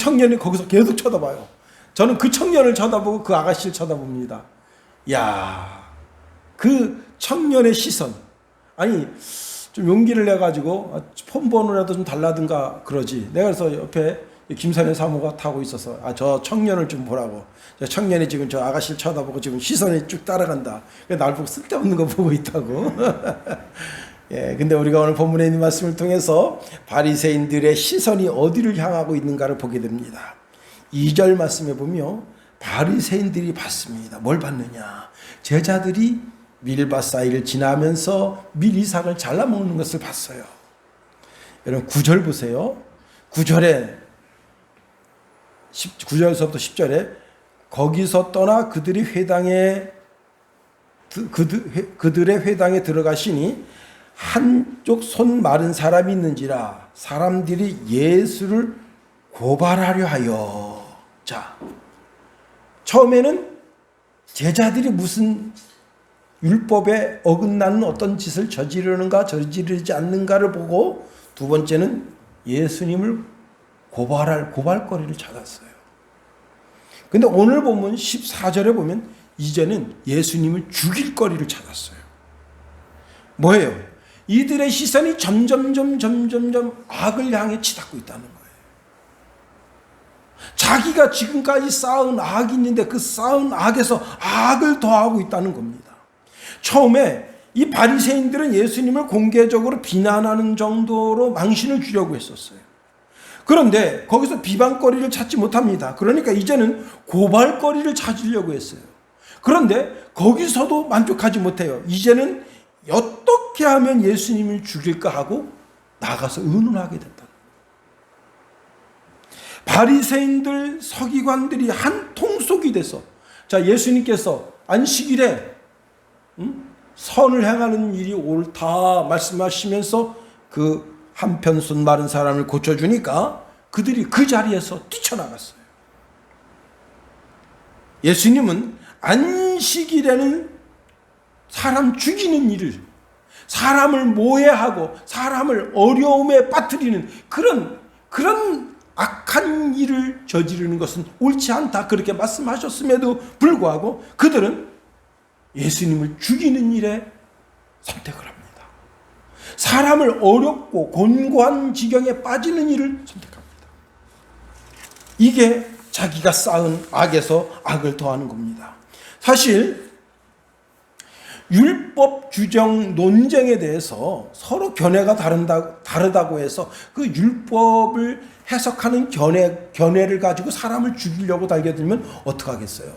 청년이 거기서 계속 쳐다봐요. 저는 그 청년을 쳐다보고 그 아가씨를 쳐다봅니다. 야, 그 청년의 시선. 아니, 좀 용기를 내가지고 폰 번호라도 좀 달라든가 그러지. 내가 그래서 옆에 김선현 사모가 타고 있어서 저 청년을 좀 보라고. 저 청년이 지금 저 아가씨를 쳐다보고 지금 시선이 쭉 따라간다. 날 보고 쓸데없는 거 보고 있다고. 예, 근데 우리가 오늘 본문에 있는 말씀을 통해서 바리새인들의 시선이 어디를 향하고 있는가를 보게 됩니다. 2절 말씀에 보면 바리새인들이 봤습니다. 뭘 봤느냐? 제자들이 밀밭 사이를 지나면서 밀이삭을 잘라먹는 것을 봤어요. 여러분 9절 보세요. 9절서부터 10절에 거기서 떠나 그들의 회당에 들어가시니 한쪽 손 마른 사람이 있는지라 사람들이 예수를 고발하려 하여. 자, 처음에는 제자들이 무슨 율법에 어긋나는 어떤 짓을 저지르는가 저지르지 않는가를 보고, 두 번째는 예수님을 고발할 고발거리를 찾았어요. 근데 오늘 보면 14절에 보면 이제는 예수님을 죽일 거리를 찾았어요. 뭐예요? 이들의 시선이 점점 악을 향해 치닫고 있다는 거예요. 자기가 지금까지 쌓은 악이 있는데 그 쌓은 악에서 악을 더하고 있다는 겁니다. 처음에 이 바리새인들은 예수님을 공개적으로 비난하는 정도로 망신을 주려고 했었어요. 그런데 거기서 비방거리를 찾지 못합니다. 그러니까 이제는 고발거리를 찾으려고 했어요. 그런데 거기서도 만족하지 못해요. 이제는 어떻게 하면 예수님을 죽일까 하고 나가서 의논하게 됐다. 바리새인들 서기관들이 한 통속이 돼서, 자, 예수님께서 안식일에 선을 행하는 일이 옳다 말씀하시면서 그 한편 손 마른 사람을 고쳐주니까 그들이 그 자리에서 뛰쳐나갔어요. 예수님은 안식일에는 사람 죽이는 일을, 사람을 모해하고 사람을 어려움에 빠뜨리는 그런 악한 일을 저지르는 것은 옳지 않다, 그렇게 말씀하셨음에도 불구하고 그들은 예수님을 죽이는 일에 선택을 합니다. 사람을 어렵고 곤고한 지경에 빠지는 일을 선택합니다. 이게 자기가 쌓은 악에서 악을 더하는 겁니다. 사실 율법 규정 논쟁에 대해서 서로 견해가 다르다고 해서 그 율법을 해석하는 견해를 가지고 사람을 죽이려고 달겨들면 어떡하겠어요?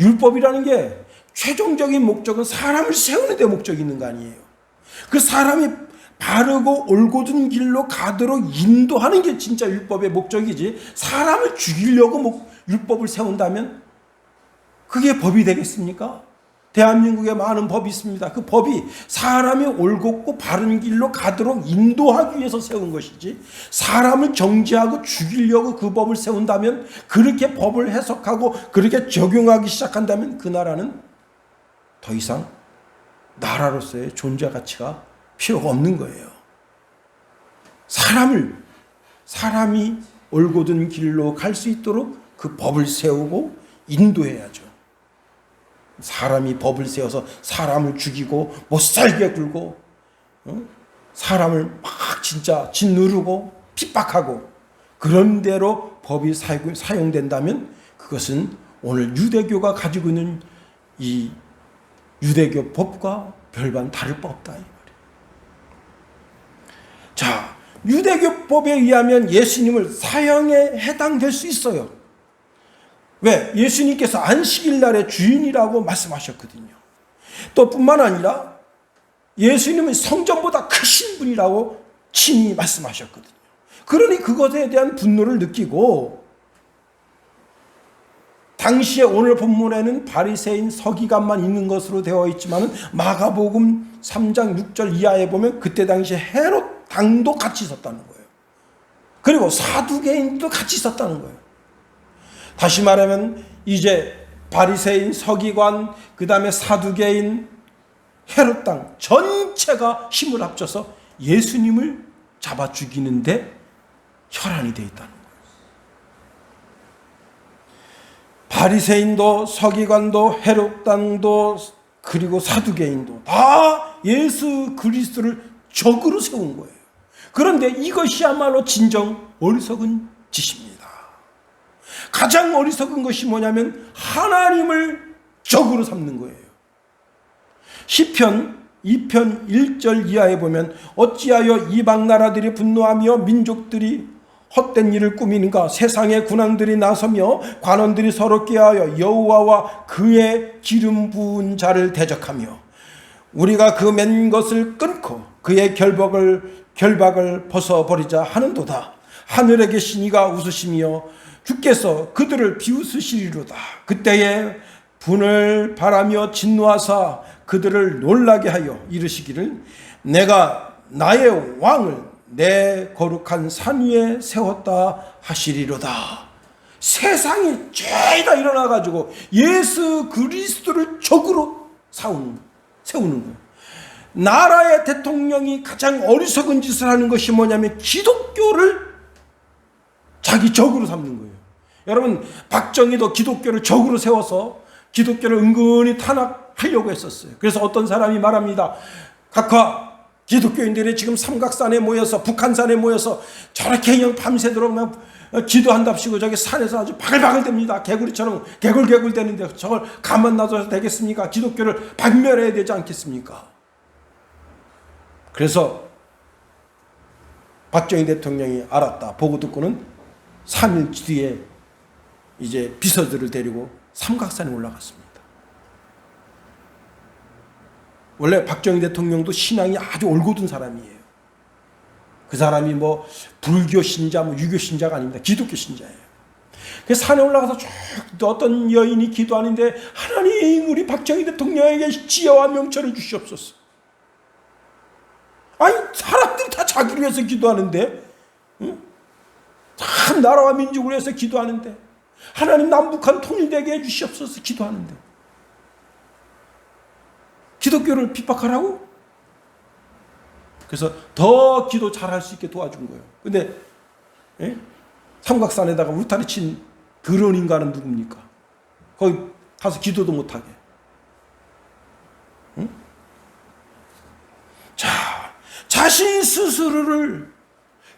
율법이라는 게 최종적인 목적은 사람을 세우는 데 목적이 있는 거 아니에요. 그 사람이 바르고 올곧은 길로 가도록 인도하는 게 진짜 율법의 목적이지, 사람을 죽이려고 율법을 세운다면 그게 법이 되겠습니까? 대한민국에 많은 법이 있습니다. 그 법이 사람이 올곧고 바른 길로 가도록 인도하기 위해서 세운 것이지, 사람을 정죄하고 죽이려고 그 법을 세운다면, 그렇게 법을 해석하고 그렇게 적용하기 시작한다면 그 나라는 더 이상 나라로서의 존재 가치가 필요가 없는 거예요. 사람이 올곧은 길로 갈 수 있도록 그 법을 세우고 인도해야죠. 사람이 법을 세워서 사람을 죽이고 못살게 굴고 사람을 막 진짜 짓누르고 핍박하고 그런 대로 법이 사용된다면 그것은 오늘 유대교가 가지고 있는 이 유대교 법과 별반 다를 바 없다, 이 말이에요. 자, 유대교 법에 의하면 예수님을 사형에 해당될 수 있어요. 왜? 예수님께서 안식일 날의 주인이라고 말씀하셨거든요. 또 뿐만 아니라 예수님은 성전보다 크신 분이라고 친히 말씀하셨거든요. 그러니 그것에 대한 분노를 느끼고, 당시에 오늘 본문에는 바리새인 서기관만 있는 것으로 되어 있지만 마가복음 3장 6절 이하에 보면 그때 당시에 헤롯 당도 같이 있었다는 거예요. 그리고 사두개인도 같이 있었다는 거예요. 다시 말하면 이제 바리새인, 서기관, 그 다음에 사두개인, 헤롯 당 전체가 힘을 합쳐서 예수님을 잡아 죽이는데 혈안이 되어 있다는 거예요. 바리새인도 서기관도 헤롯당도 그리고 사두개인도 다 예수 그리스도를 적으로 세운 거예요. 그런데 이것이야말로 진정 어리석은 짓입니다. 가장 어리석은 것이 뭐냐면 하나님을 적으로 삼는 거예요. 시편 2편 1절 이하에 보면 어찌하여 이방 나라들이 분노하며 민족들이 헛된 일을 꾸미는가. 세상의 군왕들이 나서며 관원들이 서로 꾀하여 여호와와 그의 기름 부은 자를 대적하며 우리가 그 맨 것을 끊고 그의 결박을 벗어버리자 하는도다. 하늘에 계신 이가 웃으시며 주께서 그들을 비웃으시리로다. 그때에 분을 바라며 진노하사 그들을 놀라게 하여 이르시기를 내가 나의 왕을 내 거룩한 산 위에 세웠다 하시리로다. 세상이 죄다 일어나가지고 예수 그리스도를 적으로 세우는 거예요. 나라의 대통령이 가장 어리석은 짓을 하는 것이 뭐냐면 기독교를 자기 적으로 삼는 거예요. 여러분, 박정희도 기독교를 적으로 세워서 기독교를 은근히 탄압하려고 했었어요. 그래서 어떤 사람이 말합니다. 각하 기독교인들이 지금 삼각산에 모여서 북한산에 모여서 저렇게 그냥 밤새도록 막 기도한답시고 저기 산에서 아주 바글바글 됩니다. 개구리처럼 개굴개굴 되는데 저걸 가만 놔둬서 되겠습니까? 기독교를 박멸해야 되지 않겠습니까? 그래서 박정희 대통령이 알았다. 보고 듣고는 3일 뒤에 이제 비서들을 데리고 삼각산에 올라갔습니다. 원래 박정희 대통령도 신앙이 아주 올곧은 사람이에요. 그 사람이 뭐 불교 신자, 뭐 유교 신자가 아닙니다. 기독교 신자예요. 그래서 산에 올라가서 쭉 어떤 여인이 기도하는데 하나님 우리 박정희 대통령에게 지혜와 명철을 주시옵소서. 아니 사람들이 다 자기를 위해서 기도하는데, 응? 참 나라와 민족을 위해서 기도하는데 하나님 남북한 통일되게 해주시옵소서 기도하는데 기독교를 핍박하라고? 그래서 더 기도 잘할 수 있게 도와준 거예요. 근데 삼각산에다가 울타리 친 그런 인간은 누굽니까? 거기 가서 기도도 못하게. 응? 자, 자신 스스로를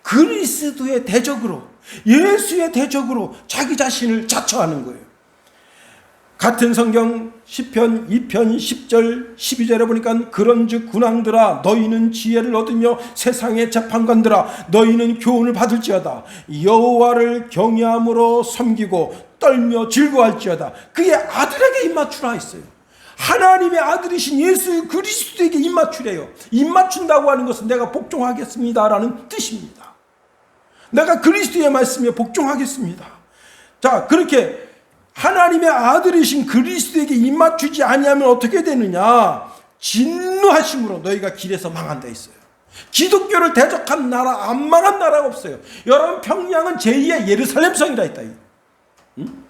그리스도의 대적으로, 예수의 대적으로 자기 자신을 자처하는 거예요. 같은 성경 시편 2편 10절 12절에 보니까 그런즉 군왕들아 너희는 지혜를 얻으며 세상의 재판관들아 너희는 교훈을 받을지어다. 여호와를 경외함으로 섬기고 떨며 즐거워할지어다. 그의 아들에게 입맞추라 했어요. 하나님의 아들이신 예수 그리스도에게 입맞추래요. 입맞춘다고 하는 것은 내가 복종하겠습니다라는 뜻입니다. 내가 그리스도의 말씀에 복종하겠습니다. 자, 그렇게 하나님의 아들이신 그리스도에게 입맞추지 아니하면 어떻게 되느냐? 진노하심으로 너희가 길에서 망한다 했어요. 기독교를 대적한 나라, 안 망한 나라가 없어요. 여러분, 평양은 제2의 예루살렘성이라 했다. 응?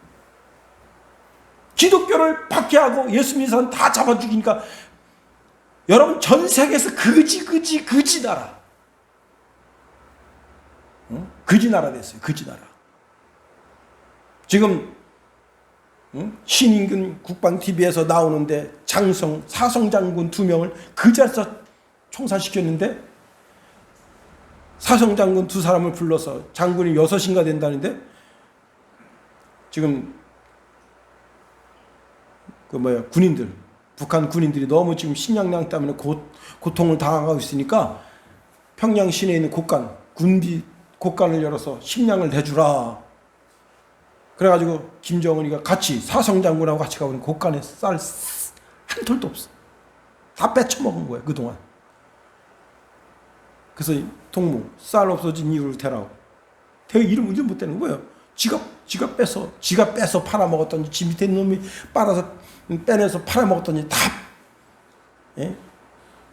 기독교를 박해하고 예수 믿는 사람 다 잡아 죽이니까 여러분 전 세계에서 거지 나라. 응? 거지 나라 됐어요. 거지 나라. 지금 신인근 국방TV에서 나오는데 사성장군 2명을 그 자리에서 총살시켰는데 사성장군 2사람을 불러서 장군이 6인가 된다는데 지금 군인들, 북한 군인들이 너무 지금 식량난 때문에 고통을 당하고 있으니까 평양 시내에 있는 군비 곳간을 열어서 식량을 내주라. 그래가지고 김정은이가 같이 사성장군하고 같이 가보니 곳간에 쌀 한 톨도 없어. 다 뺏쳐먹은 거야 그동안. 그래서 통무 쌀 없어진 이유를 대라고. 대회 이름 운전 못 되는 거예요. 지가 빼서 팔아먹었더니 지 밑에 놈이 빼내서 팔아먹었더니 다. 예?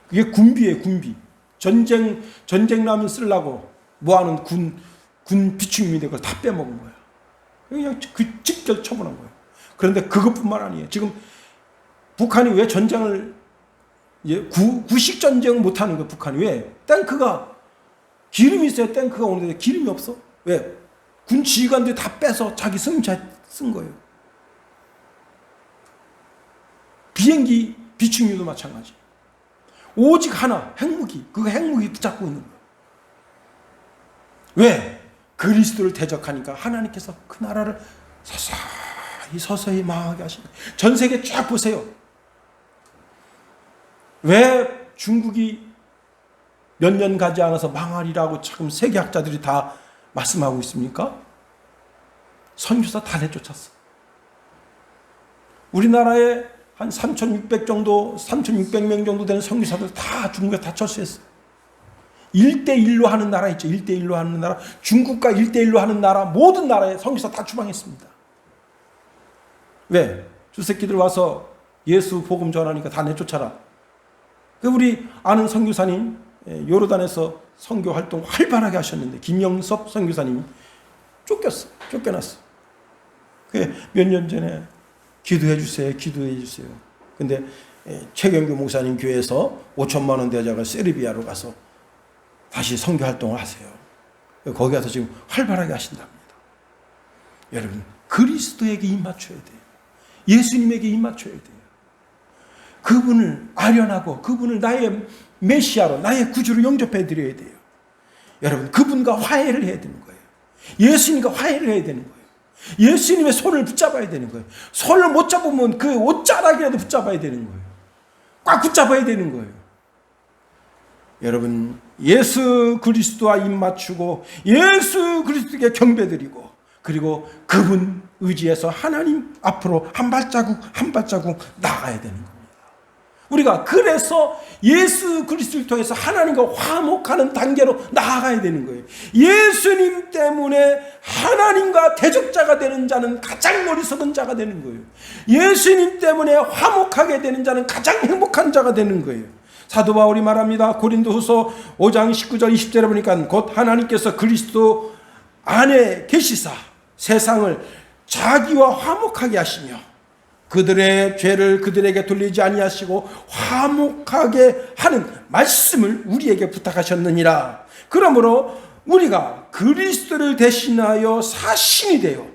그게 군비예요. 군비. 전쟁 나면 쓰려고 모아놓은 군 비축민이 그걸 다 빼먹은 거야. 그냥 직접 처분한 거예요. 그런데 그것뿐만 아니에요. 지금 북한이 왜 전쟁을 구식 전쟁을 못하는 거예요. 북한이 왜? 탱크가 기름이 있어야 탱크가 오는데 기름이 없어. 왜? 군 지휘관들이 다 빼서 자기 승용차에 쓴 거예요. 비행기 비축유도 마찬가지. 오직 하나, 핵무기. 그 핵무기 붙잡고 있는 거예요. 왜? 그리스도를 대적하니까 하나님께서 그 나라를 서서히 망하게 하시는 거예요. 전 세계 쫙 보세요. 왜 중국이 몇 년 가지 않아서 망하리라고 지금 세계학자들이 다 말씀하고 있습니까? 선교사 다 내쫓았어. 우리나라에 한 3,600명 정도 되는 선교사들 다 중국에 다 철수했어. 1대1로 하는 나라 있죠. 1대1로 하는 나라. 중국과 1대1로 하는 나라, 모든 나라에 선교사 다 추방했습니다. 왜? 주새끼들 와서 예수 복음 전하니까 다 내쫓아라. 우리 아는 선교사님, 요르단에서 선교 활동 활발하게 하셨는데, 김영섭 선교사님이 쫓겨났어. 몇 년 전에 기도해 주세요. 근데 최경규 목사님 교회에서 5천만 원 대작을 세르비아로 가서 다시 선교 활동을 하세요. 거기 가서 지금 활발하게 하신답니다. 여러분, 그리스도에게 입 맞춰야 돼요. 예수님에게 입 맞춰야 돼요. 그분을 아련하고 그분을 나의 메시아로, 나의 구주로 영접해 드려야 돼요. 여러분, 그분과 화해를 해야 되는 거예요. 예수님과 화해를 해야 되는 거예요. 예수님의 손을 붙잡아야 되는 거예요. 손을 못 잡으면 그 옷자락이라도 붙잡아야 되는 거예요. 꽉 붙잡아야 되는 거예요. 여러분, 예수 그리스도와 입 맞추고 예수 그리스도에게 경배드리고, 그리고 그분 의지해서 하나님 앞으로 한 발자국 나아가야 되는 겁니다. 우리가 그래서 예수 그리스도를 통해서 하나님과 화목하는 단계로 나아가야 되는 거예요. 예수님 때문에 하나님과 대적자가 되는 자는 가장 어리석은 자가 되는 거예요. 예수님 때문에 화목하게 되는 자는 가장 행복한 자가 되는 거예요. 사도 바울이 말합니다. 고린도후서 5장 19절 20절에 보니까 곧 하나님께서 그리스도 안에 계시사 세상을 자기와 화목하게 하시며 그들의 죄를 그들에게 돌리지 아니하시고 화목하게 하는 말씀을 우리에게 부탁하셨느니라. 그러므로 우리가 그리스도를 대신하여 사신이 되어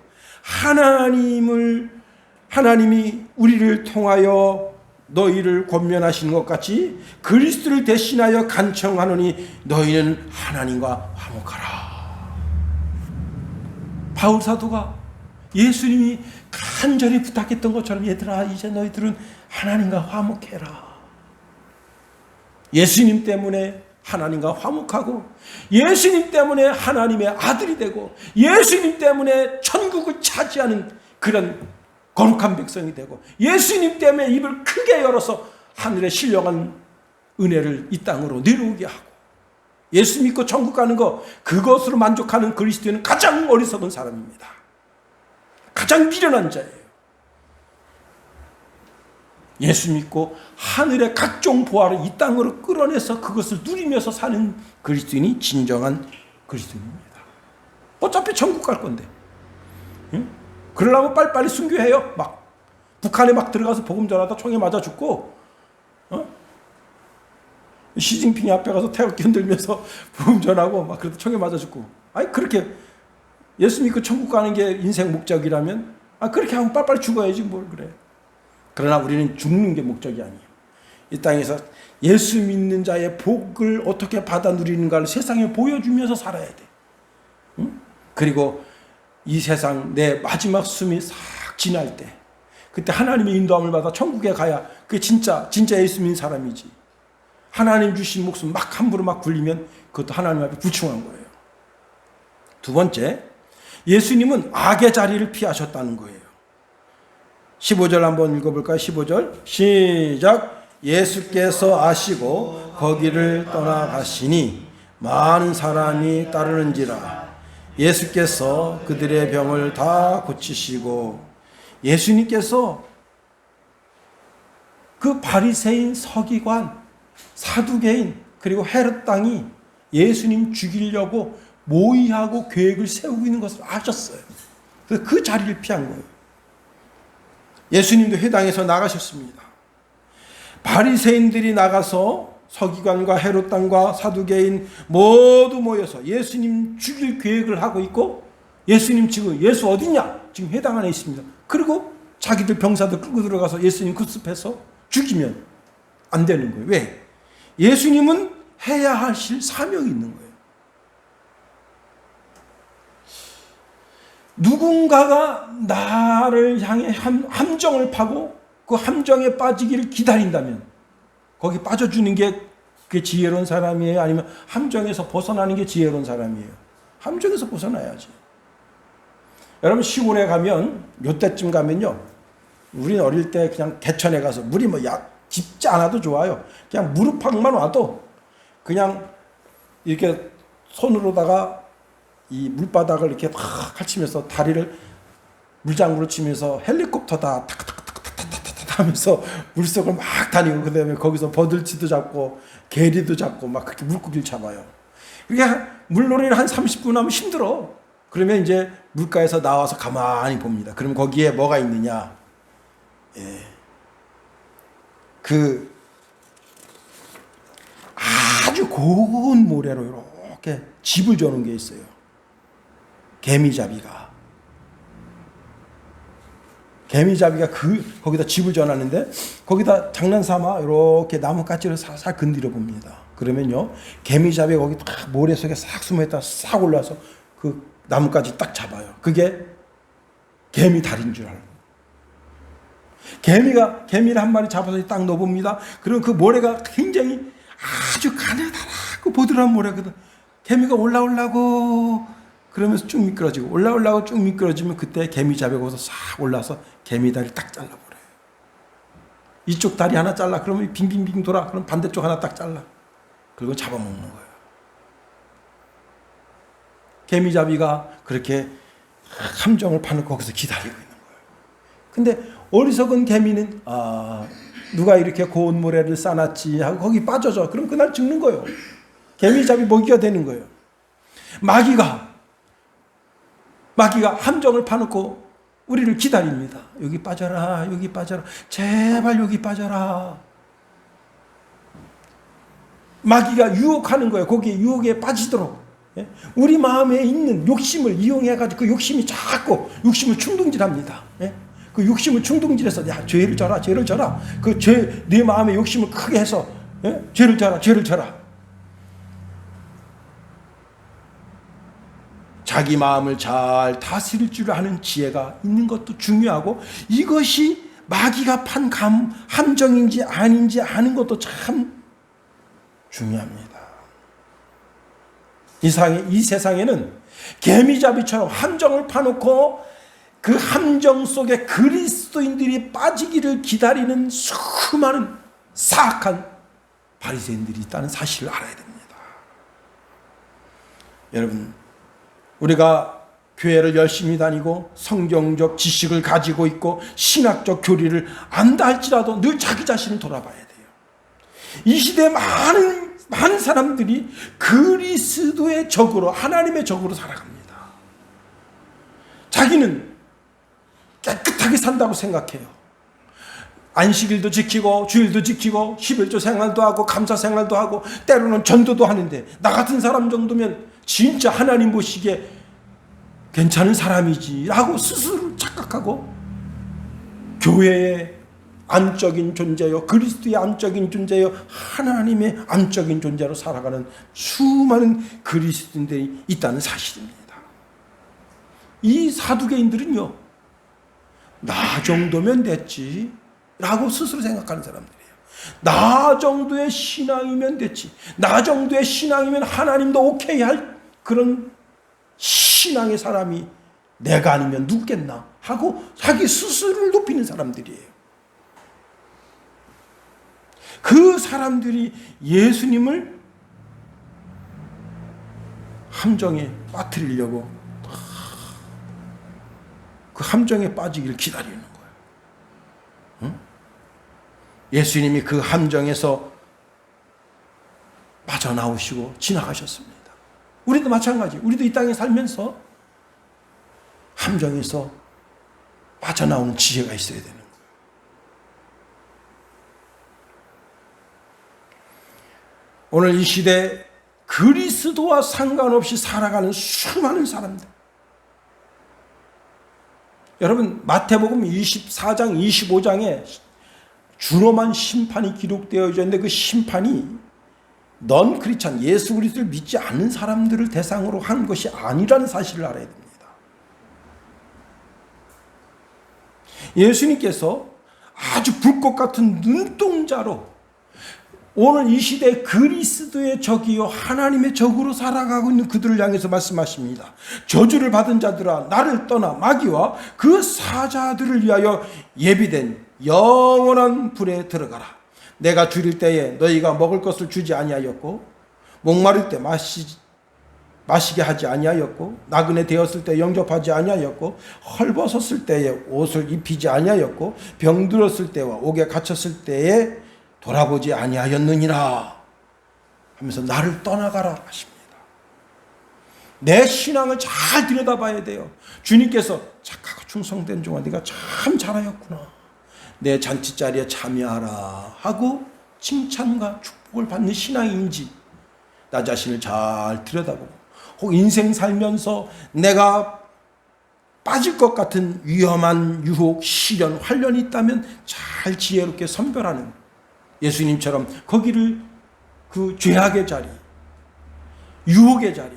하나님이 우리를 통하여 너희를 권면하시는 것 같이 그리스도를 대신하여 간청하노니 너희는 하나님과 화목하라. 바울 사도가 예수님이 간절히 부탁했던 것처럼, 얘들아, 이제 너희들은 하나님과 화목해라. 예수님 때문에 하나님과 화목하고, 예수님 때문에 하나님의 아들이 되고, 예수님 때문에 천국을 차지하는 그런 거룩한 백성이 되고, 예수님 때문에 입을 크게 열어서 하늘에 신령한 은혜를 이 땅으로 내려오게 하고, 예수 믿고 천국 가는 거, 그것으로 만족하는 그리스도인은 가장 어리석은 사람입니다. 가장 미련한 자예요. 예수 믿고 하늘의 각종 보화를 이 땅으로 끌어내서 그것을 누리면서 사는 그리스도인이 진정한 그리스도인입니다. 어차피 천국 갈 건데, 응? 그러려면 빨리빨리 순교해요. 막 북한에 막 들어가서 복음 전하다 총에 맞아 죽고, 시진핑이 앞에 가서 태극기 흔들면서 복음 전하고 막 그래도 총에 맞아 죽고. 아니, 그렇게 예수 믿고 천국 가는 게 인생 목적이라면, 그렇게 하면 빨리빨리 죽어야지 뭘 그래. 그러나 우리는 죽는 게 목적이 아니에요. 이 땅에서 예수 믿는 자의 복을 어떻게 받아 누리는가를 세상에 보여주면서 살아야 돼. 응? 그리고 이 세상 내 마지막 숨이 싹 지날 때, 그때 하나님의 인도함을 받아 천국에 가야 그게 진짜 예수 믿는 사람이지. 하나님 주신 목숨 막 함부로 막 굴리면 그것도 하나님 앞에 부충한 거예요. 두 번째, 예수님은 악의 자리를 피하셨다는 거예요. 15절 한번 읽어볼까요? 15절 시작. 예수께서 아시고 거기를 떠나가시니 많은 사람이 따르는지라. 예수께서 그들의 병을 다 고치시고, 예수님께서 그 바리새인, 서기관, 사두개인, 그리고 헤롯 땅이 예수님 죽이려고 모의하고 계획을 세우고 있는 것을 아셨어요. 그래서 그 자리를 피한 거예요. 예수님도 회당에서 나가셨습니다. 바리새인들이 나가서 서기관과 헤롯 땅과 사두개인 모두 모여서 예수님 죽일 계획을 하고 있고, 예수님 지금 예수 어디냐? 지금 회당 안에 있습니다. 그리고 자기들 병사들 끌고 들어가서 예수님 급습해서 죽이면 안 되는 거예요. 왜? 예수님은 해야 하실 사명이 있는 거예요. 누군가가 나를 향해 함정을 파고 그 함정에 빠지기를 기다린다면 거기 빠져주는 게 그게 지혜로운 사람이에요? 아니면 함정에서 벗어나는 게 지혜로운 사람이에요? 함정에서 벗어나야지. 여러분 시골에 가면 요때쯤 가면요, 우리는 어릴 때 그냥 개천에 가서 물이 뭐 깊지 않아도 좋아요. 그냥 무릎팍만 와도 그냥 이렇게 손으로다가 이 물바닥을 이렇게 막 칼치면서 다리를 물장구로 치면서 헬리콥터다 탁탁탁탁탁탁 하면서 물속을 막 다니고, 그 다음에 거기서 버들치도 잡고 게리도 잡고 막 그렇게 물고기를 잡아요. 그게 물놀이를 한 30분 하면 힘들어. 그러면 이제 물가에서 나와서 가만히 봅니다. 그럼 거기에 뭐가 있느냐? 예. 그 아주 고운 모래로 이렇게 집을 저는 게 있어요. 개미잡이가 거기다 집을 져놨는데 거기다 장난삼아 이렇게 나뭇가지를 살살 건드려 봅니다. 그러면요, 개미잡이가 거기 딱 모래 속에 싹 숨어있다가 싹 올라와서 그 나뭇가지 딱 잡아요. 그게 개미 다리인 줄 알고. 개미를 한 마리 잡아서 딱 넣어봅니다. 그러면 그 모래가 굉장히 아주 가느다랗고 보드라운 모래거든. 개미가 올라오려고 그러면서 쭉 미끄러지고 올라오려고 쭉 미끄러지면 그때 개미잡이가 거기서 싹 올라와서 개미 다리를 딱 잘라버려요. 이쪽 다리 하나 잘라. 그러면 빙빙빙 돌아. 그럼 반대쪽 하나 딱 잘라. 그리고 잡아먹는 거예요. 개미잡이가 그렇게 함정을 파놓고 거기서 기다리고 있는 거예요. 근데 어리석은 개미는 누가 이렇게 고운 모래를 싸놨지 하고 거기 빠져져. 그럼 그날 죽는 거예요. 개미잡이 먹이가 되는 거예요. 마귀가 함정을 파놓고 우리를 기다립니다. 여기 빠져라, 여기 빠져라, 제발 여기 빠져라. 마귀가 유혹하는 거예요. 거기에 유혹에 빠지도록. 우리 마음에 있는 욕심을 이용해가지고 그 욕심이 자꾸 욕심을 충동질합니다. 그 욕심을 충동질해서 야, 죄를 져라, 죄를 져라. 그 죄, 내 마음의 욕심을 크게 해서 죄를 져라, 죄를 져라. 자기 마음을 잘 다스릴 줄 아는 지혜가 있는 것도 중요하고, 이것이 마귀가 판 함정인지 아닌지 아는 것도 참 중요합니다. 이 세상에는 개미잡이처럼 함정을 파놓고 그 함정 속에 그리스도인들이 빠지기를 기다리는 수많은 사악한 바리새인들이 있다는 사실을 알아야 됩니다. 여러분, 우리가 교회를 열심히 다니고 성경적 지식을 가지고 있고 신학적 교리를 안다 할지라도 늘 자기 자신을 돌아봐야 돼요. 이 시대에 많은 사람들이 그리스도의 적으로, 하나님의 적으로 살아갑니다. 자기는 깨끗하게 산다고 생각해요. 안식일도 지키고 주일도 지키고 11조 생활도 하고 감사 생활도 하고 때로는 전도도 하는데, 나 같은 사람 정도면 진짜 하나님 보시기에 괜찮은 사람이지 라고 스스로를 착각하고, 교회의 안적인 존재요, 그리스도의 안적인 존재요, 하나님의 안적인 존재로 살아가는 수많은 그리스도인들이 있다는 사실입니다. 이 사두개인들은요, 나 정도면 됐지 라고 스스로 생각하는 사람들이에요. 나 정도의 신앙이면 됐지, 나 정도의 신앙이면 하나님도 오케이 할 그런 신앙의 사람이 내가 아니면 누구겠나 하고 자기 스스로를 높이는 사람들이에요. 그 사람들이 예수님을 함정에 빠뜨리려고 그 함정에 빠지기를 기다리는 거예요. 응? 예수님이 그 함정에서 빠져나오시고 지나가셨습니다. 우리도 마찬가지. 우리도 이 땅에 살면서 함정에서 빠져나오는 지혜가 있어야 되는 거예요. 오늘 이 시대 그리스도와 상관없이 살아가는 수많은 사람들. 여러분, 마태복음 24장 25장에 주로만 심판이 기록되어 있는데 그 심판이 넌 크리스찬 예수 그리스도를 믿지 않는 사람들을 대상으로 한 것이 아니라는 사실을 알아야 됩니다. 예수님께서 아주 불꽃 같은 눈동자로 오늘 이 시대 그리스도의 적이요 하나님의 적으로 살아가고 있는 그들을 향해서 말씀하십니다. 저주를 받은 자들아 나를 떠나 마귀와 그 사자들을 위하여 예비된 영원한 불에 들어가라. 내가 줄일 때에 너희가 먹을 것을 주지 아니하였고 목마를 때 마시게 하지 아니하였고 나그네 되었을 때 영접하지 아니하였고 헐벗었을 때에 옷을 입히지 아니하였고 병들었을 때와 옥에 갇혔을 때에 돌아보지 아니하였느니라 하면서 나를 떠나가라 하십니다. 내 신앙을 잘 들여다봐야 돼요. 주님께서 착하고 충성된 종아 네가 참 잘하였구나. 내 잔치자리에 참여하라 하고 칭찬과 축복을 받는 신앙인지 나 자신을 잘 들여다보고 혹 인생 살면서 내가 빠질 것 같은 위험한 유혹, 시련, 환련이 있다면 잘 지혜롭게 선별하는 예수님처럼 거기를 그 죄악의 자리, 유혹의 자리,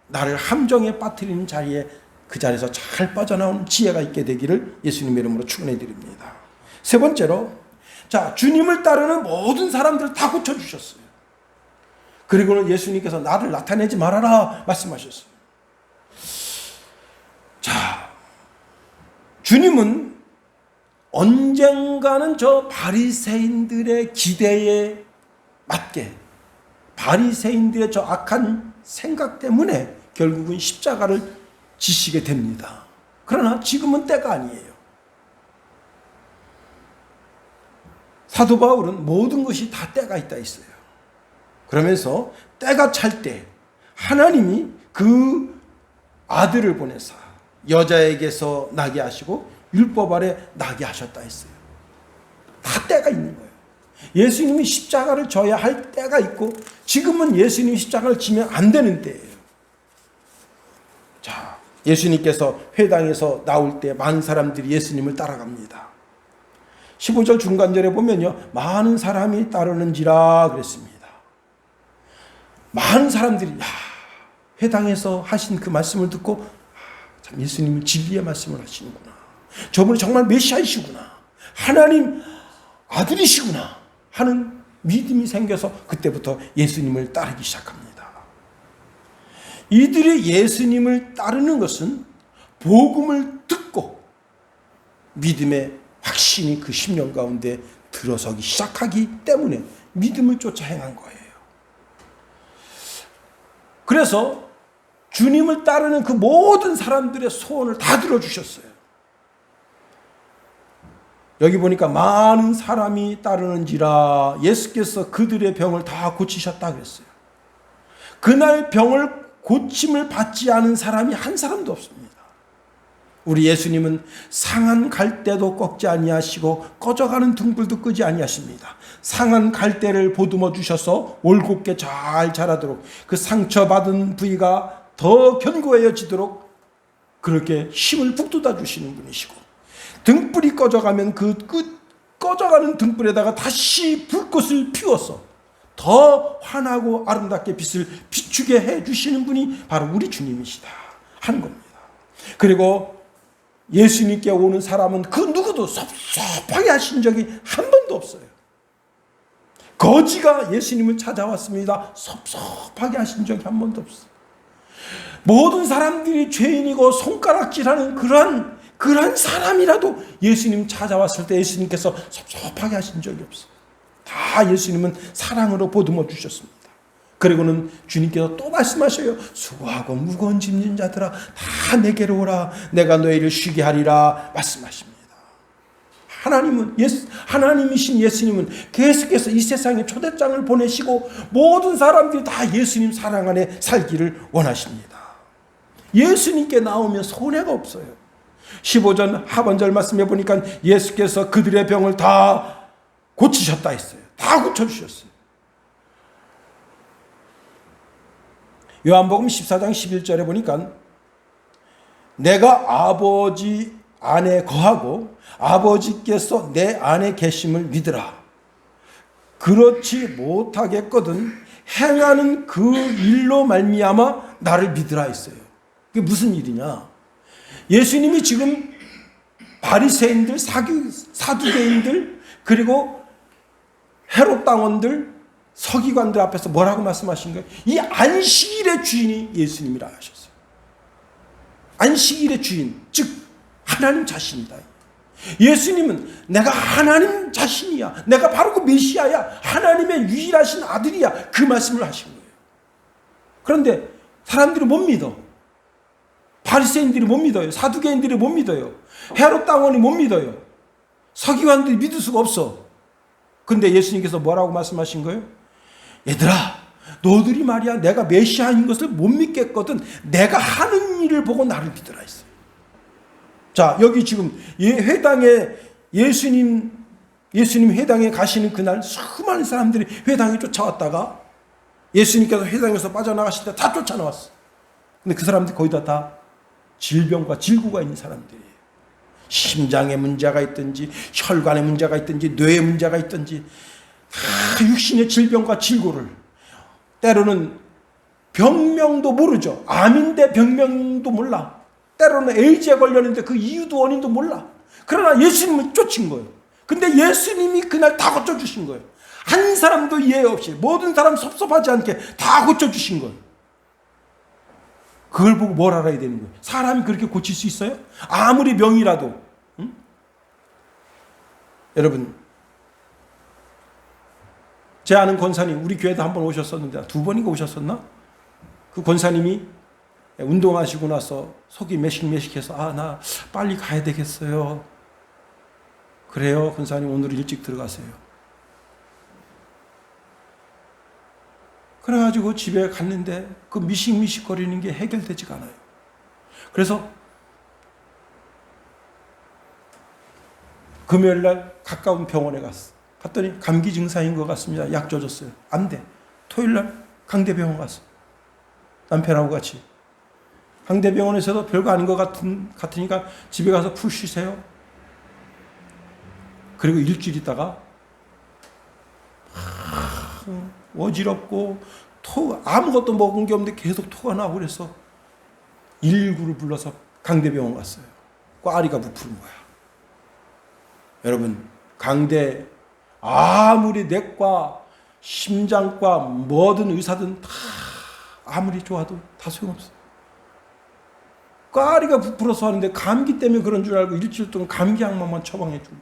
나를 함정에 빠뜨리는 자리에 그 자리에서 잘 빠져나오는 지혜가 있게 되기를 예수님의 이름으로 축원해 드립니다. 세 번째로, 자, 주님을 따르는 모든 사람들을 다 고쳐주셨어요. 그리고는 예수님께서 나를 나타내지 말아라 말씀하셨어요. 자, 주님은 언젠가는 저 바리새인들의 기대에 맞게 바리새인들의 저 악한 생각 때문에 결국은 십자가를 지시게 됩니다. 그러나 지금은 때가 아니에요. 사도 바울은 모든 것이 다 때가 있다 했어요. 그러면서 때가 찰 때 하나님이 그 아들을 보내사 여자에게서 나게 하시고 율법 아래 나게 하셨다 했어요. 다 때가 있는 거예요. 예수님이 십자가를 져야 할 때가 있고 지금은 예수님이 십자가를 지면 안 되는 때예요. 자, 예수님께서 회당에서 나올 때 많은 사람들이 예수님을 따라갑니다. 15절 중간절에 보면요, 많은 사람이 따르는지라 그랬습니다. 많은 사람들이 회당에서 하신 그 말씀을 듣고 참 예수님은 진리의 말씀을 하시는구나. 저분이 정말 메시아이시구나. 하나님 아들이시구나 하는 믿음이 생겨서 그때부터 예수님을 따르기 시작합니다. 이들이 예수님을 따르는 것은 복음을 듣고 믿음의 확신이 그 심령 가운데 들어서기 시작하기 때문에 믿음을 쫓아 행한 거예요. 그래서 주님을 따르는 그 모든 사람들의 소원을 다 들어주셨어요. 여기 보니까 많은 사람이 따르는지라 예수께서 그들의 병을 다 고치셨다 그랬어요. 그날 병을 고침을 받지 않은 사람이 한 사람도 없습니다. 우리 예수님은 상한 갈대도 꺾지 아니하시고 꺼져가는 등불도 끄지 아니하십니다. 상한 갈대를 보듬어 주셔서 올곧게 잘 자라도록 그 상처받은 부위가 더 견고해지도록 그렇게 힘을 북돋아 주시는 분이시고 등불이 꺼져가면 그 꺼져가는 등불에다가 다시 불꽃을 피워서 더 환하고 아름답게 빛을 비추게 해주시는 분이 바로 우리 주님이시다 하는 겁니다. 그리고 예수님께 오는 사람은 그 누구도 섭섭하게 하신 적이 한 번도 없어요. 거지가 예수님을 찾아왔습니다. 섭섭하게 하신 적이 한 번도 없어요. 모든 사람들이 죄인이고 손가락질하는 그러한 사람이라도 예수님 찾아왔을 때 예수님께서 섭섭하게 하신 적이 없어요. 다 예수님은 사랑으로 보듬어 주셨습니다. 그리고는 주님께서 또 말씀하셔요. 수고하고 무거운 짐진 자들아 다 내게로 오라. 내가 너희를 쉬게 하리라 말씀하십니다. 하나님이신 예수님은 계속해서 이 세상에 초대장을 보내시고 모든 사람들이 다 예수님 사랑 안에 살기를 원하십니다. 예수님께 나오면 손해가 없어요. 15절 하반절 말씀해 보니까 예수께서 그들의 병을 다 고치셨다 했어요. 다 고쳐주셨어요. 요한복음 14장 11절에 보니까 내가 안에 거하고 아버지께서 내 안에 계심을 믿으라. 그렇지 못하겠거든 행하는 그 일로 말미암아 나를 믿으라 했어요. 그게 무슨 일이냐? 예수님이 지금 바리새인들, 사두개인들, 그리고 헤롯 당원들, 서기관들 앞에서 뭐라고 말씀하신 거예요? 이 안식일의 주인이 예수님이라 하셨어요. 안식일의 주인, 즉 하나님 자신이다. 예수님은 내가 하나님 자신이야, 내가 바로 그 메시아야, 하나님의 유일하신 아들이야, 그 말씀을 하신 거예요. 그런데 사람들이 못 믿어. 바리새인들이 못 믿어요. 사두개인들이 못 믿어요. 헤롯 당원이 못 믿어요. 서기관들이 믿을 수가 없어. 근데 예수님께서 뭐라고 말씀하신 거예요? 얘들아, 너들이 말이야 내가 메시아인 것을 못 믿겠거든 내가 하는 일을 보고 나를 믿으라 했어요. 자, 여기 지금 회당에 예수님 회당에 가시는 그날 수많은 사람들이 회당에 쫓아왔다가 예수님께서 회당에서 빠져나가실 때 다 쫓아나왔어. 근데 그 사람들이 거의 다 질병과 질구가 있는 사람들이에요. 심장에 문제가 있든지 혈관에 문제가 있든지 뇌에 문제가 있든지 다 육신의 질병과 질고를, 때로는 병명도 모르죠. 암인데 병명도 몰라. 때로는 에이즈에 걸렸는데 그 이유도 원인도 몰라. 그러나 예수님을 쫓은 거예요. 근데 예수님이 그날 다 고쳐주신 거예요. 한 사람도 이해 없이 모든 사람 섭섭하지 않게 다 고쳐주신 거예요. 그걸 보고 뭘 알아야 되는 거예요? 사람이 그렇게 고칠 수 있어요? 아무리 명이라도. 응? 여러분, 제 아는 권사님 우리 교회도 한번 오셨었는데 2번인가 오셨었나? 그 권사님이 운동하시고 나서 속이 메식메식해서 나 빨리 가야 되겠어요. 그래요 권사님, 오늘 일찍 들어가세요. 그래가지고 집에 갔는데 그 미식미식거리는 게 해결되지가 않아요. 그래서 금요일날 가까운 병원에 갔더니 감기 증상인 것 같습니다. 약 줘줬어요. 안 돼. 토요일날 강대병원 갔어. 남편하고 같이. 강대병원에서도 별거 아닌 것 같으니까 집에 가서 푹 쉬세요. 그리고 일주일 있다가 어지럽고 아무것도 먹은 게 없는데 계속 토가 나고 그래서 119를 불러서 강대병원 갔어요. 꽈리가 부푸는 거야. 여러분, 강대 아무리 내과, 심장과 뭐든 의사든 다 아무리 좋아도 다 소용없어. 꽈리가 부풀어서 하는데 감기 때문에 그런 줄 알고 일주일 동안 감기약만 처방해 주고.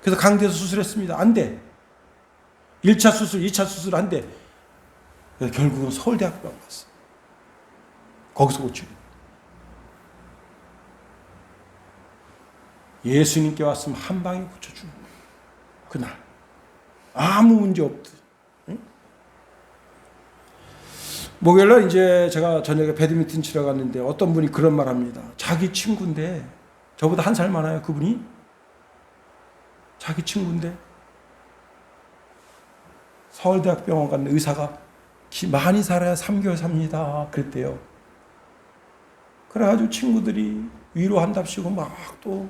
그래서 강대에서 수술했습니다. 안 돼. 1차 수술, 2차 수술 안 돼. 그래서 결국은 서울대학병원 갔어. 거기서 고치고. 예수님께 왔으면 한 방에 고쳐주는 거예요. 그날. 아무 문제 없듯. 응? 목요일날 이제 제가 저녁에 배드민턴 치러 갔는데 어떤 분이 그런 말 합니다. 자기 친구인데, 저보다 1살 많아요, 그분이. 자기 친구인데, 서울대학병원 갔는데 의사가 많이 살아야 3개월 삽니다. 그랬대요. 그래가지고 친구들이 위로한답시고 막 또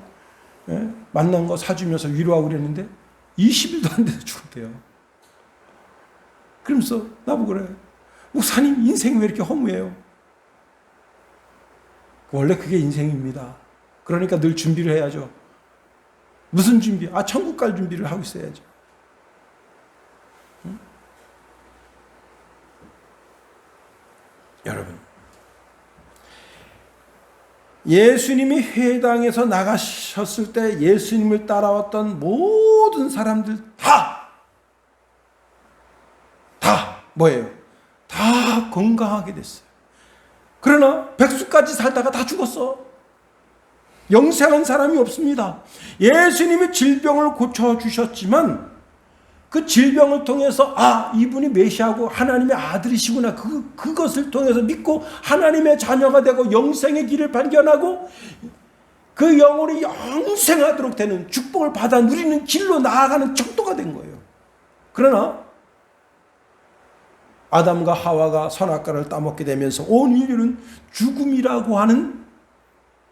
만난 거 사주면서 위로하고 그랬는데 20일도 안 돼서 죽었대요. 그러면서 나보고 그래. 목사님 인생이 왜 이렇게 허무해요? 원래 그게 인생입니다. 그러니까 늘 준비를 해야죠. 무슨 준비? 천국 갈 준비를 하고 있어야죠. 응? 여러분, 예수님이 회당에서 나가셨을 때 예수님을 따라왔던 모든 사람들 다 뭐예요? 다 건강하게 됐어요. 그러나 백수까지 살다가 다 죽었어. 영생한 사람이 없습니다. 예수님이 질병을 고쳐주셨지만 그 질병을 통해서 이분이 메시아고 하나님의 아들이시구나, 그것을 통해서 믿고 하나님의 자녀가 되고 영생의 길을 발견하고 그 영혼이 영생하도록 되는 축복을 받아 누리는 길로 나아가는 척도가 된 거예요. 그러나 아담과 하와가 선악과를 따먹게 되면서 온 인류는 죽음이라고 하는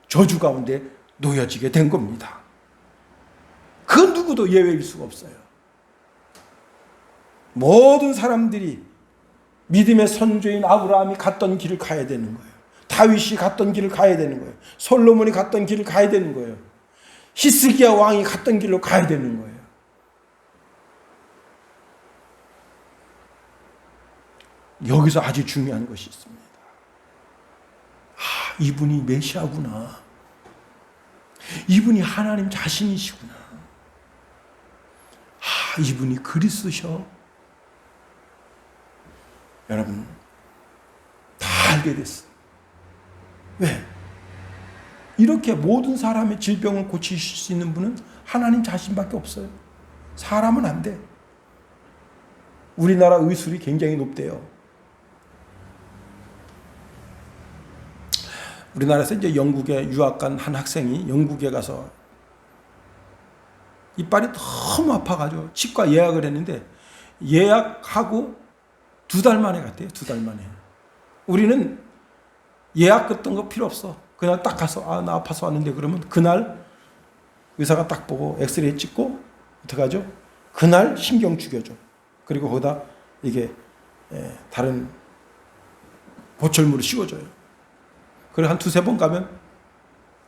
저주 가운데 놓여지게 된 겁니다. 그 누구도 예외일 수가 없어요. 모든 사람들이 믿음의 선조인 아브라함이 갔던 길을 가야 되는 거예요. 다윗이 갔던 길을 가야 되는 거예요. 솔로몬이 갔던 길을 가야 되는 거예요. 히스기야 왕이 갔던 길로 가야 되는 거예요. 여기서 아주 중요한 것이 있습니다. 이분이 메시아구나. 이분이 하나님 자신이시구나. 이분이 그리스도셔. 여러분, 다 알게 됐어. 왜? 이렇게 모든 사람의 질병을 고치실 수 있는 분은 하나님 자신밖에 없어요. 사람은 안 돼. 우리나라 의술이 굉장히 높대요. 우리나라에서 이제 영국에 유학 간 한 학생이 영국에 가서 이빨이 너무 아파가지고 치과 예약을 했는데 예약하고 2달 만에 갔대요. 2달 만에. 우리는 예약 같은 거 필요 없어. 그냥 딱 가서 나 아파서 왔는데 그러면 그날 의사가 딱 보고 엑스레이 찍고 어떡하죠? 그날 신경 죽여줘. 그리고 거기다 이게 다른 보철물을 씌워줘요. 그래 한 2-3번 가면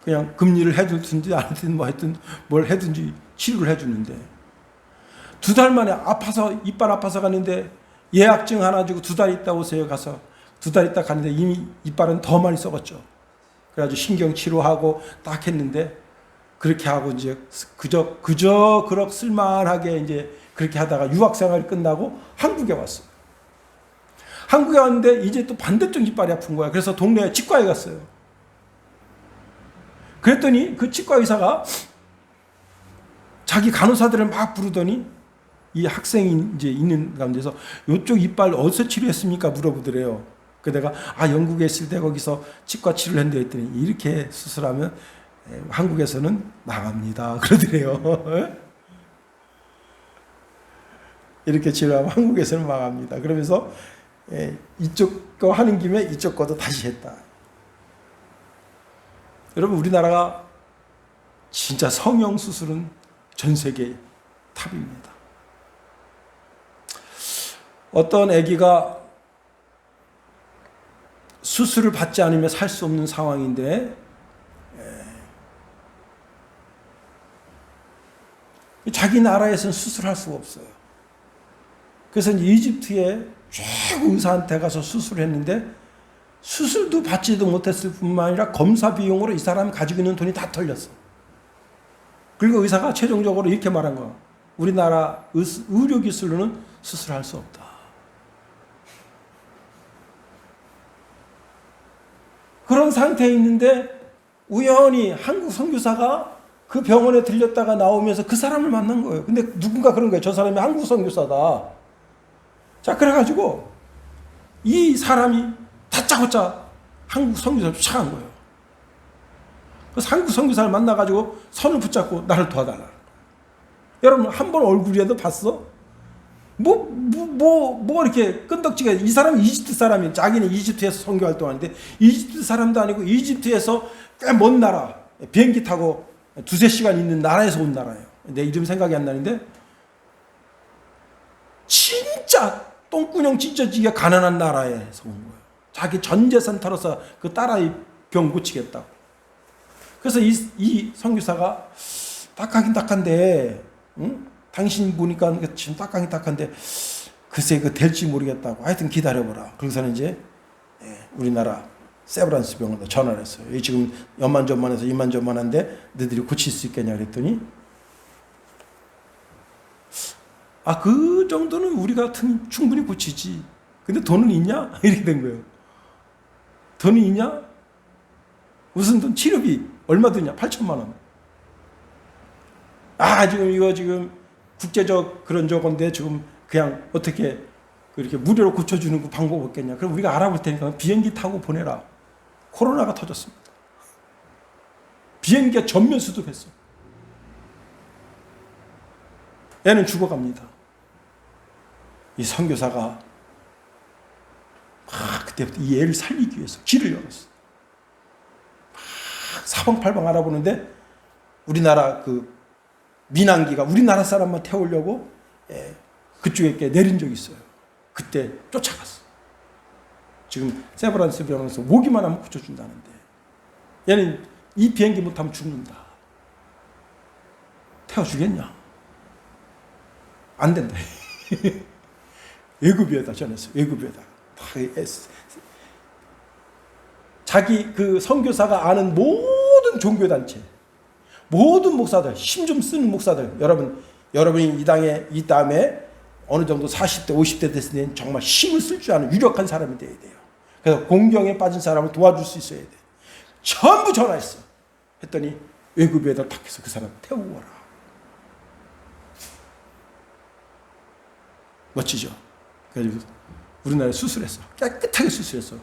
그냥 금리를 해주든지 안 해든 뭐 하여튼 뭘 해든지 치료를 해주는데 2달 만에 아파서 이빨 아파서 갔는데 예약증 하나 주고 2달 있다 오세요. 가서 2달 있다 갔는데 이미 이빨은 더 많이 썩었죠. 그래가지고 신경 치료하고 딱 했는데 그렇게 하고 이제 그저 그렇게 쓸만하게 이제 그렇게 하다가 유학 생활이 끝나고 한국에 왔어요. 한국에 왔는데 이제 또 반대쪽 이빨이 아픈 거야. 그래서 동네 치과에 갔어요. 그랬더니 그 치과 의사가 자기 간호사들을 막 부르더니 이 학생이 이제 있는 가운데서 이쪽 이빨 어디서 치료했습니까? 물어보더래요. 그 내가 영국에 있을 때 거기서 치과 치료를 했는데 했더니 이렇게 수술하면 한국에서는 나갑니다. 그러더래요. 이렇게 치료하면 한국에서는 망합니다. 그러면서 이쪽 거 하는 김에 이쪽 거도 다시 했다. 여러분 우리나라가 진짜 성형 수술은 전 세계 탑입니다. 어떤 아기가 수술을 받지 않으면 살 수 없는 상황인데 자기 나라에서는 수술할 수가 없어요. 그래서 이집트에 최고 의사한테 가서 수술을 했는데 수술도 받지도 못했을 뿐만 아니라 검사 비용으로 이 사람이 가지고 있는 돈이 다 털렸어. 그리고 의사가 최종적으로 이렇게 말한 거야. 우리나라 의료기술로는 수술할 수 없다. 그런 상태에 있는데 우연히 한국 선교사가 그 병원에 들렸다가 나오면서 그 사람을 만난 거예요. 근데 누군가 그런 거예요. 저 사람이 한국 선교사다. 자, 그래가지고 이 사람이 다짜고짜 한국 선교사를 쫓아간 거예요. 그래서 한국 선교사를 만나가지고 손을 붙잡고 나를 도와달라. 여러분 한 번 얼굴이라도 봤어? 뭐 이렇게 끈덕지게 이 사람이 이집트 사람이 자기는 이집트에서 선교 활동하는데 이집트 사람도 아니고 이집트에서 꽤 먼 나라 비행기 타고 2-3시간 있는 나라에서 온 나라예요. 내 이름 생각이 안 나는데 진짜 똥구녕 찢어지게 가난한 나라에서 온 거예요. 자기 전 재산 털어서 그 딸아이 병 고치겠다고. 그래서 이 선교사가 딱하긴 딱한데 응? 당신 보니까 지금 딱하긴 딱한데 글쎄 그 될지 모르겠다고 하여튼 기다려보라. 그래서는 이제 우리나라 세브란스 병원에 전화를 했어요. 지금 연만전만해서 이만저만한데 너희들이 고칠 수 있겠냐 그랬더니 그 정도는 우리가 충분히 고치지. 근데 돈은 있냐? 이렇게 된 거예요. 돈이 있냐? 무슨 돈? 치료비 얼마 드냐? 8천만 원. 지금 국제적 그런 저건데 지금 그냥 어떻게 그렇게 무료로 고쳐주는 그 방법 없겠냐? 그럼 우리가 알아볼 테니까 비행기 타고 보내라. 코로나가 터졌습니다. 비행기가 전면 수습했어. 애는 죽어갑니다. 이 선교사가 그때부터 이 애를 살리기 위해서 길을 열었어. 사방팔방 알아보는데 우리나라 그 민항기가 우리나라 사람만 태우려고 그쪽에 내린 적이 있어요. 그때 쫓아갔어. 지금 세브란스 병원에서 오기만 하면 고쳐준다는데 얘는 이 비행기 못 타면 죽는다. 태워주겠냐? 안 된다. 외국에다 전했어. 외국에다. 자기 그 선교사가 아는 모든 종교단체, 모든 목사들, 힘 좀 쓰는 목사들, 여러분이 이 다음에 어느 정도 40대, 50대 됐을 때는 정말 힘을 쓸 줄 아는 유력한 사람이 돼야 돼요. 그래서 공경에 빠진 사람을 도와줄 수 있어야 돼. 전부 전화했어. 했더니 외국에다 탁 해서 그 사람 태우고 와라. 멋지죠? 그래서 우리나라에 수술했어. 깨끗하게 수술했어.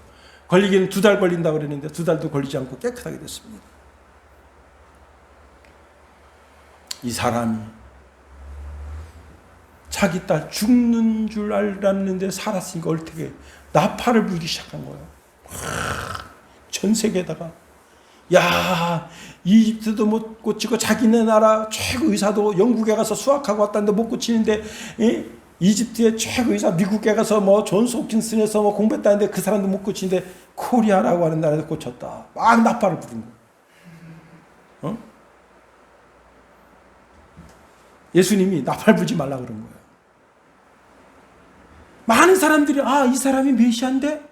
걸리기는 2달 걸린다고 그랬는데 2달도 걸리지 않고 깨끗하게 됐습니다. 이 사람이 자기 딸 죽는 줄 알았는데 살았으니까 얼태게 나팔을 불기 시작한 거예요. 전 세계에다가 야, 이집트도 못 고치고 자기네 나라 최고 의사도 영국에 가서 수학하고 왔다는데 못 고치는데 이집트의 최고 의사 미국에 가서 뭐 존스 홉킨슨에서 뭐 공부했다는데 그 사람도 못 고치는데 코리아라고 하는 나라에서 고쳤다. 막 나팔을 부른 거예요. 예수님이 나팔 불지 말라 그런 거예요. 많은 사람들이 이 사람이 메시아인데,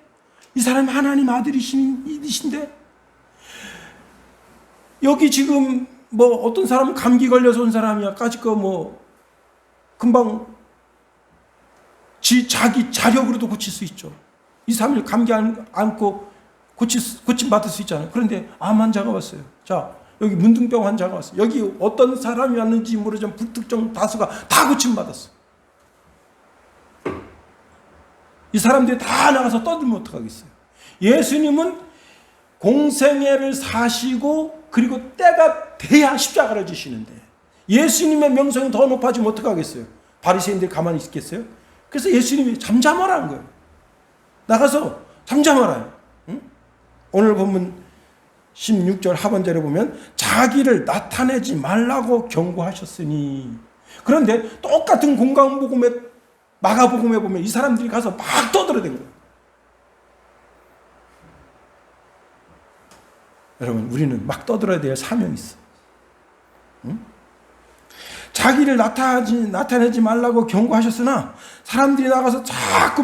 이 사람이 하나님 아들이신데, 여기 지금 뭐 어떤 사람은 감기 걸려서 온 사람이야. 까짓 거 금방 자기 자력으로도 고칠 수 있죠. 2, 3일 감기 안고 고침 받을 수 있잖아요. 그런데 암 환자가 왔어요. 자, 여기 문둥병 환자가 왔어요. 여기 어떤 사람이 왔는지 모르지만 불특정 다수가 다 고침 받았어. 이 사람들이 다 나가서 떠들면 어떡하겠어요. 예수님은 공생애를 사시고 그리고 때가 돼야 십자가를 지시는데 예수님의 명성이 더 높아지면 어떡하겠어요. 바리새인들이 가만히 있겠어요. 그래서 예수님이 잠잠하라는 거예요. 나가서 잠잠하라. 응? 오늘 보면 16절 하반절에 보면 자기를 나타내지 말라고 경고하셨으니. 그런데 똑같은 공강복음에 마가복음에 보면 이 사람들이 가서 막 떠들어댄 거예요. 여러분, 우리는 막 떠들어야 될 사명이 있어. 응? 자기를 나타내지 말라고 경고하셨으나 사람들이 나가서 자꾸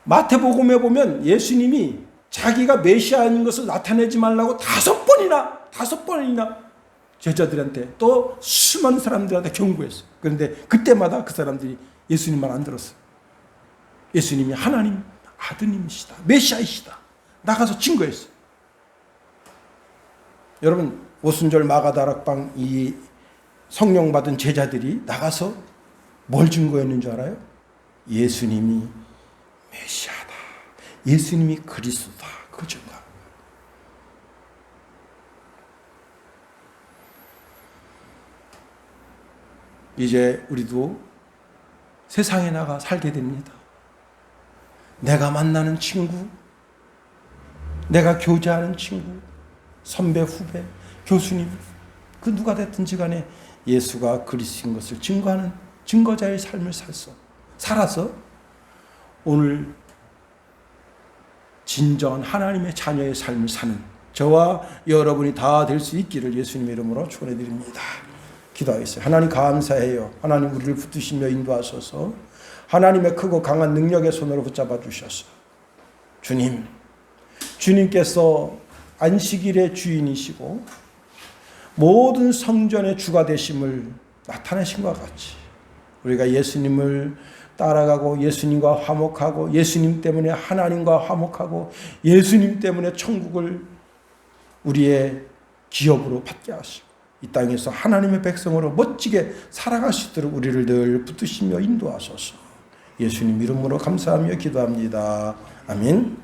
마태복음에 보면 예수님이 자기가 메시아인 것을 나타내지 말라고 5번이나 제자들한테 또 수많은 사람들한테 경고했어요. 그런데 그때마다 그 사람들이 예수님 말 안 들었어요. 예수님이 하나님 아드님이시다, 메시아이시다, 나가서 증거했어요. 여러분, 오순절 마가다락방 이 성령 받은 제자들이 나가서 뭘 증거했는 줄 알아요? 예수님이 메시아다, 예수님이 그리스도다, 그거 증거. 이제 우리도 세상에 나가 살게 됩니다. 내가 만나는 친구, 내가 교제하는 친구, 선배, 후배, 교수님, 그 누가 됐든지 간에 예수가 그리스도인 것을 증거하는 증거자의 삶을 살아서 오늘 진정한 하나님의 자녀의 삶을 사는 저와 여러분이 다 될 수 있기를 예수님의 이름으로 축원해드립니다. 기도하겠어요. 하나님 감사해요. 하나님 우리를 붙드시며 인도하셔서 하나님의 크고 강한 능력의 손으로 붙잡아 주셔서 주님께서 안식일의 주인이시고 모든 성전의 주가 되심을 나타내신 것 같이 우리가 예수님을 따라가고 예수님과 화목하고 예수님 때문에 하나님과 화목하고 예수님 때문에 천국을 우리의 기업으로 받게 하시고 이 땅에서 하나님의 백성으로 멋지게 살아갈 수 있도록 우리를 늘 붙드시며 인도하소서. 예수님 이름으로 감사하며 기도합니다. 아멘.